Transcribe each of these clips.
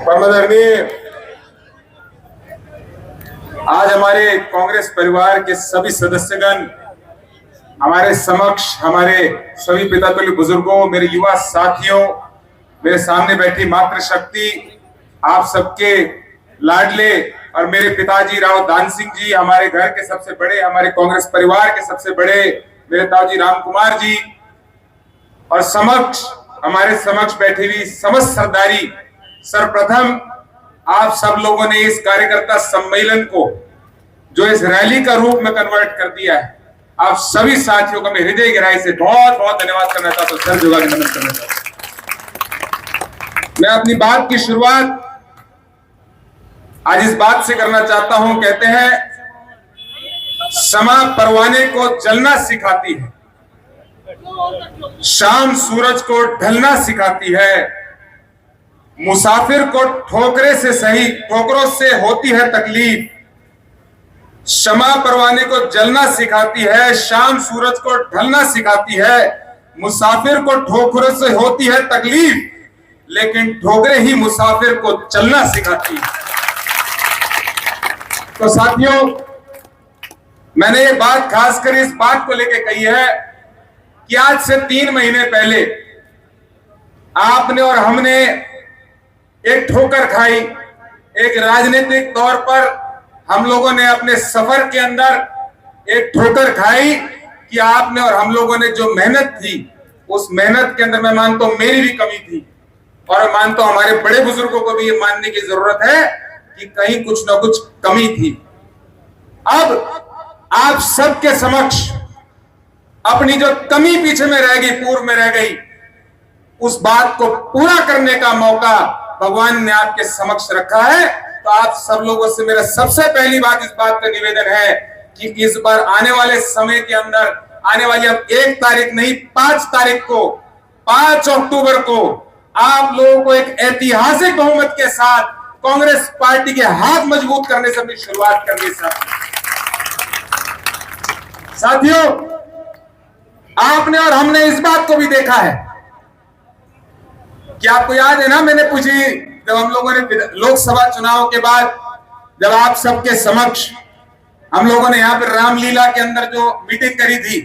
परमादरणीय आज हमारे कांग्रेस परिवार के सभी सदस्यगण हमारे समक्ष, हमारे सभी पितातुल्य बुजुर्गों, मेरे युवा साथियों, मेरे सामने बैठी मातृशक्ति, आप सबके लाडले और मेरे पिताजी राव दान सिंह जी, हमारे घर के सबसे बड़े, हमारे कांग्रेस परिवार के सबसे बड़े मेरे ताऊजी राम कुमार जी, और हमारे समक्ष बैठी हुई समस्त सरदारी। सर्वप्रथम आप सब लोगों ने इस कार्यकर्ता सम्मेलन को जो इस रैली का रूप में कन्वर्ट कर दिया है, आप सभी साथियों को मैं हृदय गहराई से बहुत बहुत धन्यवाद करना चाहता हूं, सर झुका के नमन करना चाहता हूं। मैं अपनी बात की शुरुआत आज इस बात से करना चाहता हूं, कहते हैं समा परवाने को जलना सिखाती है, शाम सूरज को ढलना सिखाती है, मुसाफिर को ठोकरों से होती है तकलीफ। शमा परवाने को जलना सिखाती है, शाम सूरज को ढलना सिखाती है, मुसाफिर को ठोकरों से होती है तकलीफ, लेकिन ठोकरें ही मुसाफिर को चलना सिखाती है। तो साथियों, मैंने ये बात खासकर इस बात को लेकर कही है कि आज से 3 महीने पहले आपने और हमने एक ठोकर खाई। एक राजनीतिक तौर पर हम लोगों ने अपने सफर के अंदर एक ठोकर खाई कि आपने और हम लोगों ने जो मेहनत थी, उस मेहनत के अंदर मैं मानता हूं मेरी भी कमी थी, और मानता हूं हमारे बड़े बुजुर्गों को भी ये मानने की जरूरत है कि कहीं कुछ ना कुछ कमी थी। अब आप सबके समक्ष अपनी जो कमी पीछे में रह गई, पूर्व में रह गई, उस बात को पूरा करने का मौका भगवान ने आपके समक्ष रखा है। तो आप सब लोगों से मेरा सबसे पहली बात, इस बात का निवेदन है कि इस बार आने वाले समय के अंदर, आने वाली अब 1 तारीख नहीं, 5 तारीख को, 5 अक्टूबर को आप लोगों को एक ऐतिहासिक बहुमत के साथ कांग्रेस पार्टी के हाथ मजबूत करने से अपनी शुरुआत करनी है। साथियों, आपने और हमने इस बात को भी देखा है कि आपको याद है ना, मैंने पूछी जब हम लोगों ने लोकसभा चुनाव के बाद जब आप सबके समक्ष हम लोगों ने यहाँ पर रामलीला के अंदर जो मीटिंग करी थी,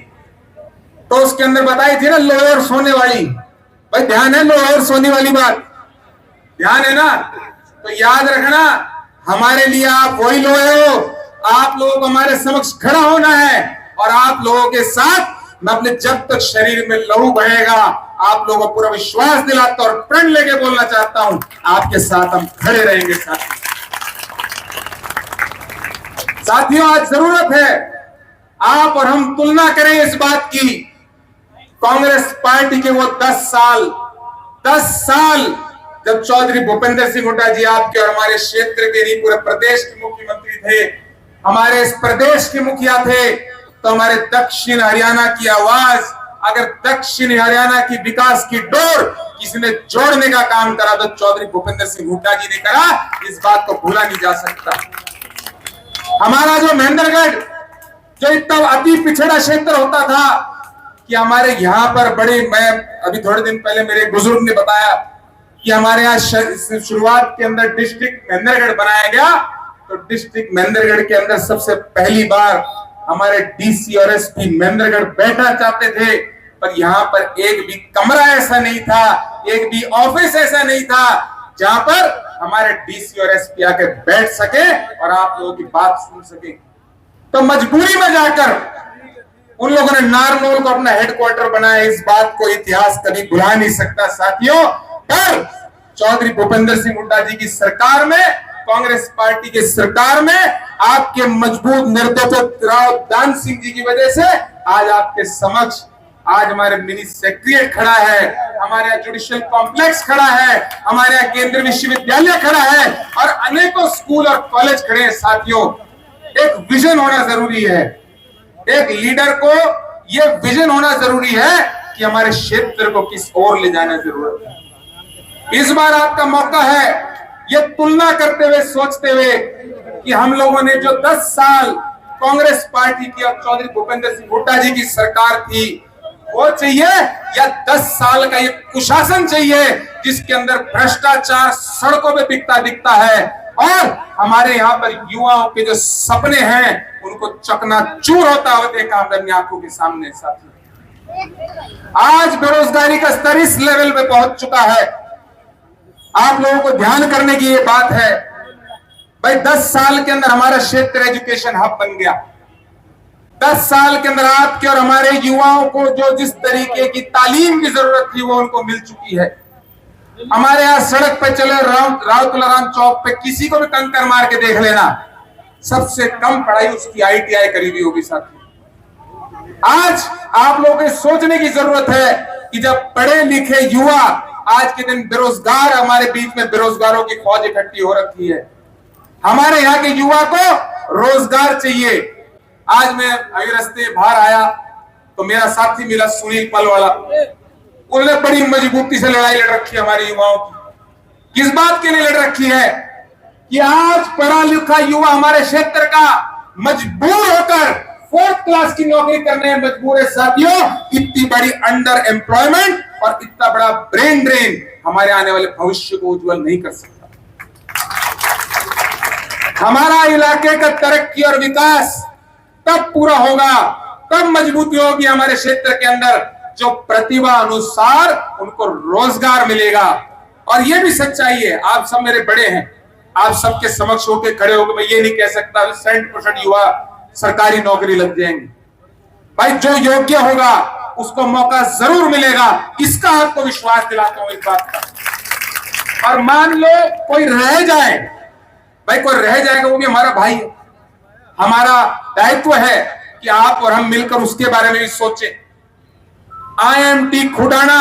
तो उसके अंदर बताई थी ना लोहे और सोने वाली। भाई ध्यान है, लोहे और सोने वाली बात ध्यान है ना? तो याद रखना, हमारे लिए आप वही लोहे हो। आप लोगों को हमारे समक्ष खड़ा होना है, और आप लोगों के साथ मैं अपने, जब तक शरीर में लहू बहेगा, आप लोगों को पूरा विश्वास दिलाता और प्रण लेके बोलना चाहता हूं, आपके साथ हम खड़े रहेंगे। साथियों, आज जरूरत है आप और हम तुलना करें इस बात की। कांग्रेस पार्टी के वो 10 साल जब चौधरी भूपेंद्र सिंह हुड्डा जी आपके और हमारे क्षेत्र के नहीं, पूरे प्रदेश के मुख्यमंत्री थे, हमारे इस प्रदेश के मुखिया थे, तो हमारे दक्षिण हरियाणा की आवाज, अगर दक्षिण हरियाणा की विकास की डोर किसी ने जोड़ने का काम करा तो चौधरी भूपेंद्र सिंह हुड्डा जी ने करा। इस बात को भूला नहीं जा सकता। हमारा जो महेंद्रगढ़, जो इतना अति पिछड़ा क्षेत्र होता था कि हमारे यहाँ पर मैं अभी थोड़े दिन पहले मेरे एक बुजुर्ग ने बताया कि हमारे यहाँ शुरुआत के अंदर डिस्ट्रिक्ट महेंद्रगढ़ बनाया गया। तो डिस्ट्रिक्ट महेंद्रगढ़ के अंदर सबसे पहली बार हमारे डीसी और एसपी महेंद्रगढ़ बैठना चाहते थे, पर यहाँ पर एक भी कमरा ऐसा नहीं था, एक भी ऑफिस ऐसा नहीं था जहां पर हमारे डीसी और एसपी आके बैठ सके और आप लोगों की बात सुन सके। तो मजबूरी में जाकर उन लोगों ने नारनौल को अपना हेडक्वार्टर बनाया। इस बात को इतिहास कभी भुला नहीं सकता साथियों। पर चौधरी भूपेंद्र सिंह हुड्डा जी की सरकार में, कांग्रेस पार्टी की सरकार में, आपके मजबूत नेतृत्व राव दान सिंह जी की वजह से आज आपके समक्ष आज हमारे मिनी सेक्रेटरिएट खड़ा है, हमारे यहाँ जुडिशियल कॉम्प्लेक्स खड़ा है, हमारे यहाँ केंद्रीय विश्वविद्यालय खड़ा है, और अनेकों स्कूल और कॉलेज खड़े हैं। साथियों, एक विजन होना जरूरी है। एक लीडर को यह विजन होना जरूरी है कि हमारे क्षेत्र को किस ओर ले जाना जरूरत है। इस बार आपका मौका है ये तुलना करते हुए, सोचते हुए कि हम लोगों ने जो 10 साल कांग्रेस पार्टी की और चौधरी भूपेंद्र सिंह हुड्डा जी की सरकार थी, वो चाहिए या 10 साल का ये कुशासन चाहिए जिसके अंदर भ्रष्टाचार सड़कों पे बिकता दिखता है और हमारे यहाँ पर युवाओं के जो सपने हैं उनको चकनाचूर होता हुआ देखा हमने अपनी आंखों के सामने। साथियों, आज बेरोजगारी का स्तर इस लेवल पे पहुंच चुका है, आप लोगों को ध्यान करने की ये बात है भाई, 10 साल के अंदर हमारा क्षेत्र एजुकेशन हब बन गया। 10 साल के अंदर आपके और हमारे युवाओं को जो जिस तरीके की तालीम की जरूरत थी वो उनको मिल चुकी है। हमारे यहाँ सड़क पे चले राव तुलाराम चौक पे किसी को भी कंकर मार के देख लेना, सबसे कम पढ़ाई उसकी ITI करी हुई होगी। साथी, आज आप लोगों को सोचने की जरूरत है कि जब पढ़े लिखे युवा आज के दिन बेरोजगार, हमारे बीच में बेरोजगारों की फौज इकट्ठी हो रखी है। हमारे यहाँ के युवा को रोजगार चाहिए। आज मैं अभी रास्ते बाहर आया तो मेरा साथी मिला सुनील पलवाला, उन्होंने बड़ी मजबूती से लड़ाई लड़ रखी है हमारे युवाओं की। किस बात के लिए लड़ रखी है कि आज पढ़ा लिखा युवा हमारे क्षेत्र का मजबूर होकर 4th क्लास की नौकरी करने में मजबूर है। साथियों, इतनी बड़ी अंडर एम्प्लॉयमेंट और इतना बड़ा ब्रेन ड्रेन हमारे आने वाले भविष्य को उज्जवल नहीं कर सकता। हमारा इलाके का तरक्की और विकास तब पूरा होगा, तब मजबूती होगी हमारे क्षेत्र के अंदर जो प्रतिभा अनुसार उनको रोजगार मिलेगा। और ये भी सच्चाई है, आप सब मेरे बड़े हैं, आप सबके समक्ष होकर खड़े होकर मैं ये नहीं कह सकता 100% युवा सरकारी नौकरी लग जाएंगे। भाई, जो योग्य होगा उसको मौका जरूर मिलेगा, इसका आपको विश्वास दिलाता हूं इस बात का। और मान लो कोई रह जाए, भाई कोई रह जाएगा वो भी हमारा भाई है, हमारा दायित्व है कि आप और हम मिलकर उसके बारे में भी सोचें। IMT खुडाना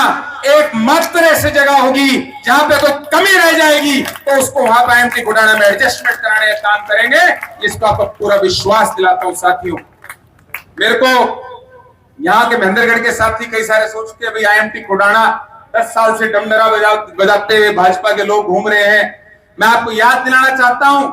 एक मात्र ऐसी जगह होगी जहां पे कोई कमी रह जाएगी तो उसको वहां पर IMT खुडाना में एडजस्टमेंट कराने का काम करेंगे, इसका आपको पूरा विश्वास दिलाता हूं। साथियों, मेरे को यहाँ के महेंद्रगढ़ के साथी कई सारे सोचते हैं भाई IMT खुडाना 10 साल से डमडरा बजाते हुए भाजपा के लोग घूम रहे हैं। मैं आपको याद दिलाना चाहता हूं,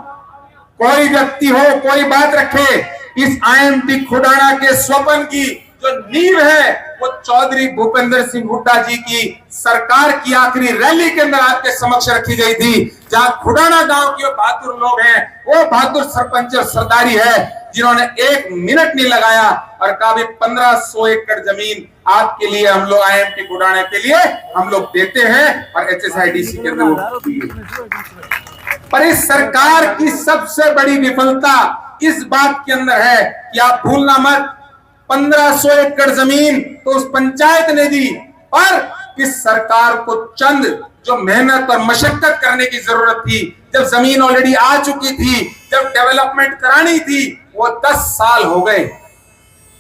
कोई व्यक्ति हो, कोई बात रखे, इस IMT खुडाना के स्वप्न की जो नींव है वो चौधरी भूपेंद्र सिंह हुड्डा जी की सरकार की आखिरी रैली के अंदर आपके समक्ष रखी गई थी, जहां खुडाना गांव के बहादुर लोग हैं, वो बहादुर सरपंच और सरदारी है जिन्होंने 1 मिनट नहीं लगाया और कहा 1500 एकड़ जमीन आपके लिए हम लोग IMT खुडाना के लिए हम लोग देते हैं और HSIDC के अंदर। पर इस सरकार की सबसे बड़ी विफलता इस बात के अंदर है कि आप भूलना मत, 1500 एकड़ जमीन तो उस पंचायत ने दी, पर इस सरकार को चंद जो मेहनत और मशक्कत करने की जरूरत थी, जब जमीन ऑलरेडी आ चुकी थी, जब डेवलपमेंट करानी थी, वो 10 साल हो गए।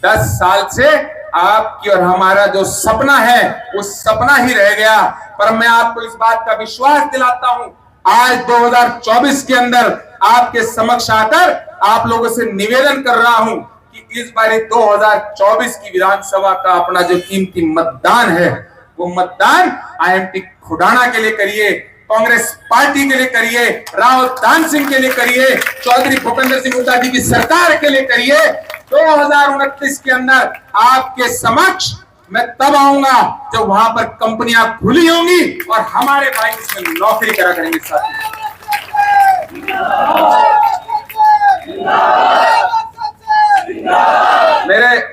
10 साल से आपकी और हमारा जो सपना है वो सपना ही रह गया। पर मैं आपको इस बात का विश्वास दिलाता हूं, आज 2024 के अंदर आपके समक्ष आकर आप लोगों से निवेदन कर रहा हूं कि इस बार 2024 की विधानसभा का अपना जो कीमती मतदान है वो मतदान IMT खुडाना के लिए करिए, कांग्रेस पार्टी के लिए करिए, राव दान सिंह के लिए करिए, चौधरी भूपेंद्र सिंह हुड्डा जी की सरकार के लिए करिए। 2029 के अंदर आपके समक्ष मैं तब आऊंगा जब वहां पर कंपनियां खुली होंगी और हमारे भाई इसमें नौकरी करा करेंगे। साथ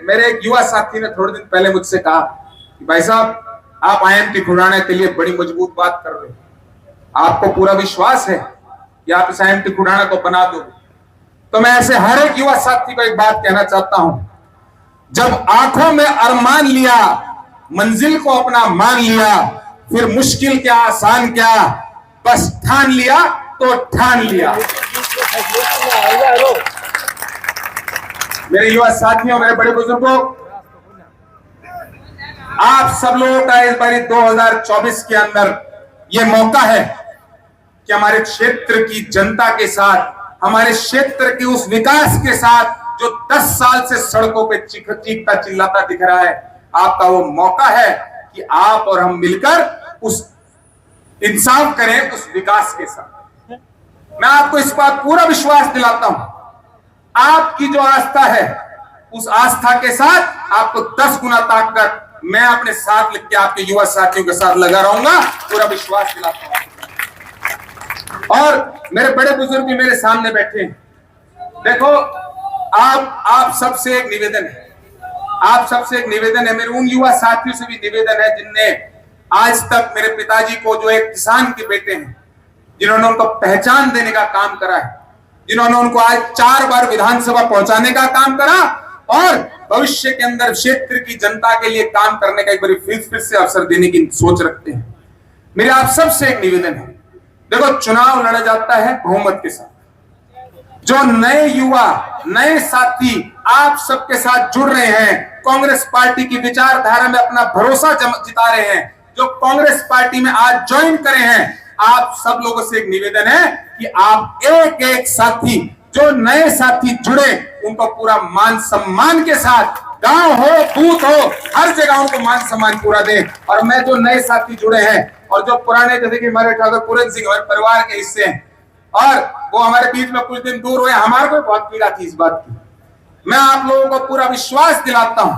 मेरे एक युवा साथी ने थोड़े दिन पहले मुझसे कहा कि भाई साहब, आप IMT खुडाना के लिए बड़ी मजबूत बात कर रहे हो, आपको पूरा विश्वास है कि आप इस IMT खुडाना को बना दोगे। तो मैं ऐसे हर एक युवा साथी को एक बात कहना चाहता हूं, जब आंखों में अरमान लिया, मंजिल को अपना मान लिया, फिर मुश्किल क्या आसान क्या, बस ठान लिया तो ठान लिया। मेरे युवा साथियों, मेरे बड़े बुजुर्गों, आप सब लोगों का इस बार 2024 के अंदर यह मौका है कि हमारे क्षेत्र की जनता के साथ, हमारे क्षेत्र के उस विकास के साथ जो 10 साल से सड़कों पे चीखता चिल्लाता दिख रहा है, आपका वो मौका है कि आप और हम मिलकर उस इंसाफ करें उस विकास के साथ। मैं आपको इस बात पूरा विश्वास दिलाता हूं, आपकी जो आस्था है उस आस्था के साथ आपको 10 गुना ताकत मैं अपने साथ लिख के आपके युवा साथियों के साथ लगा रहूंगा, पूरा विश्वास दिलाता हूं। और मेरे बड़े बुजुर्ग भी मेरे सामने बैठे हैं। देखो, आप सबसे एक निवेदन है, मेरे उन युवा साथियों से भी निवेदन है जिनने आज तक मेरे पिताजी को, जो एक किसान के बेटे हैं, जिन्होंने उनको पहचान देने का काम करा है, जिन्होंने उनको आज 4 बार विधानसभा पहुंचाने का काम करा और भविष्य के अंदर क्षेत्र की जनता के लिए काम करने का एक बार फिर से अवसर देने की सोच रखते हैं। मेरे आप सबसे एक निवेदन है, देखो चुनाव लड़ा जाता है बहुमत के साथ। जो नए युवा, नए साथी आप सबके साथ जुड़ रहे हैं, कांग्रेस पार्टी की विचारधारा में अपना भरोसा जिता रहे हैं, जो कांग्रेस पार्टी में आज ज्वाइन करे हैं, आप सब लोगों से एक निवेदन है कि आप एक एक साथी, जो नए साथी जुड़े, उनको पूरा मान सम्मान के साथ, गांव हो बूथ हो, हर जगह उनको मान सम्मान पूरा दें। और मैं जो नए साथी जुड़े हैं और जो पुराने, जैसे कि हमारे ठाकुर पूरन सिंह हमारे परिवार के हिस्से हैं और वो हमारे बीच में कुछ दिन दूर हुए, हमारे को बहुत पीड़ा थी इस बात की। मैं आप लोगों को पूरा विश्वास दिलाता हूं,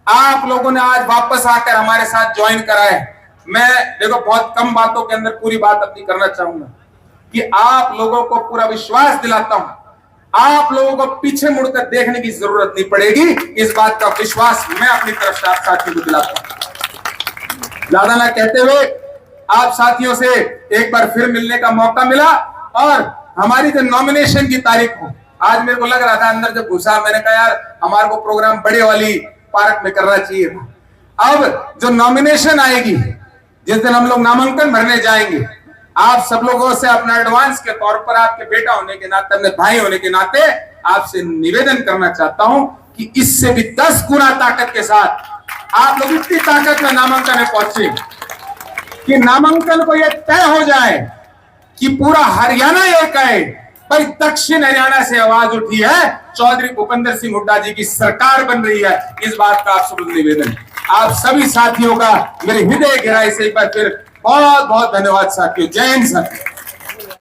आप लोगों ने आज वापस आकर हमारे साथ ज्वाइन करा है। मैं देखो बहुत कम बातों के अंदर पूरी बात अपनी करना चाहूंगा कि आप लोगों को पूरा विश्वास दिलाता हूं, आप लोगों को पीछे मुड़कर देखने की जरूरत नहीं पड़ेगी। इस बात का विश्वास मैं अपनी तरफ से आप साथियों को दिलाता हूं। ज्यादा ना कहते हुए, आप साथियों से एक बार फिर मिलने का मौका मिला और हमारी जो नॉमिनेशन की तारीख हो, आज मेरे को लग रहा था अंदर जब घुसा, मैंने कहा यार हमारे को प्रोग्राम बड़े वाली पार्क में करना चाहिए था। अब जो नॉमिनेशन आएगी, जिस दिन हम लोग नामांकन भरने जाएंगे, आप सब लोगों से अपना एडवांस के तौर पर, आपके बेटा होने के नाते, अपने भाई होने के नाते आपसे निवेदन करना चाहता हूं कि इससे भी 10 गुना ताकत के साथ आप लोग इतनी ताकत में नामांकन में पहुंचे कि नामांकन को यह तय हो जाए कि पूरा हरियाणा ये कहे भाई दक्षिण हरियाणा से आवाज उठी है, चौधरी भूपेंद्र सिंह हुड्डा जी की सरकार बन रही है। इस बात का आप सब निवेदन, आप सभी साथियों का मेरे हृदय गहराई से एक बार फिर बहुत बहुत धन्यवाद साथियों। जय हिंद साथियों।